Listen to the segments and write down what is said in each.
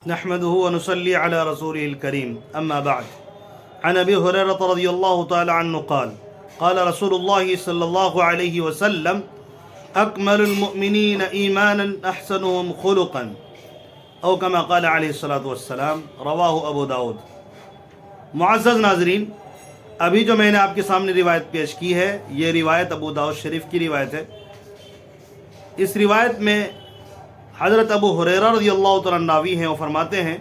نحمده ونصلي على رسوله الكريم أما بعد عن أبي هريرة رضي الله تعالى عنه قال رسول الله صلى الله عليه وسلم أكمل المؤمنين إيمانا أحسنهم خلقا أو كما قال عليه الصلاة والسلام رواہ ابو داود۔ معزز ناظرین، ابھی جو میں نے آپ کے سامنے روایت پیش کی ہے یہ روایت ابو داؤد شریف کی روایت ہے۔ اس روایت میں حضرت ابو ہریرہ رضی اللہ تعالیٰ عنہ راوی ہیں، وہ فرماتے ہیں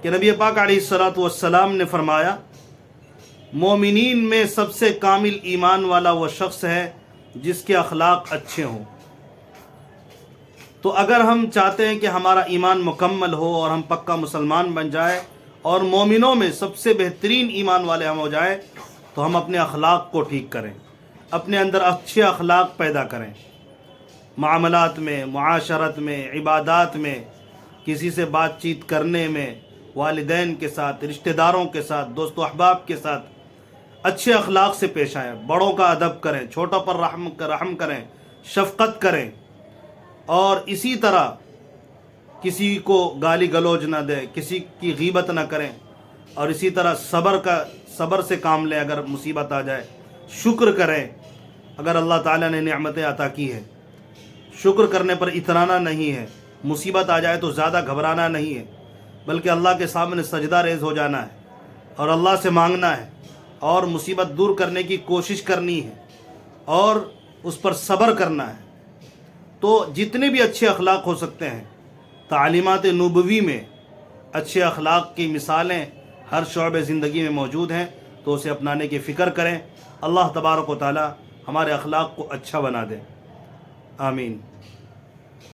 کہ نبی پاک علیہ الصلاۃ والسلام نے فرمایا مومنین میں سب سے کامل ایمان والا وہ شخص ہے جس کے اخلاق اچھے ہوں۔ تو اگر ہم چاہتے ہیں کہ ہمارا ایمان مکمل ہو اور ہم پکا مسلمان بن جائے اور مومنوں میں سب سے بہترین ایمان والے ہم ہو جائیں تو ہم اپنے اخلاق کو ٹھیک کریں، اپنے اندر اچھے اخلاق پیدا کریں، معاملات میں، معاشرت میں، عبادات میں، کسی سے بات چیت کرنے میں، والدین کے ساتھ، رشتہ داروں کے ساتھ، دوست و احباب کے ساتھ اچھے اخلاق سے پیش آئیں، بڑوں کا ادب کریں، چھوٹوں پر رحم کریں، شفقت کریں، اور اسی طرح کسی کو گالی گلوچ نہ دیں، کسی کی غیبت نہ کریں، اور اسی طرح صبر سے کام لیں۔ اگر مصیبت آ جائے شکر کریں، اگر اللہ تعالیٰ نے نعمتیں عطا کی ہے شکر کرنے پر اترانا نہیں ہے، مصیبت آ جائے تو زیادہ گھبرانا نہیں ہے، بلکہ اللہ کے سامنے سجدہ ریز ہو جانا ہے اور اللہ سے مانگنا ہے اور مصیبت دور کرنے کی کوشش کرنی ہے اور اس پر صبر کرنا ہے۔ تو جتنے بھی اچھے اخلاق ہو سکتے ہیں، تعلیمات نبوی میں اچھے اخلاق کی مثالیں ہر شعبے زندگی میں موجود ہیں، تو اسے اپنانے کی فکر کریں۔ اللہ تبارک و تعالی ہمارے اخلاق کو اچھا بنا دے، آمین۔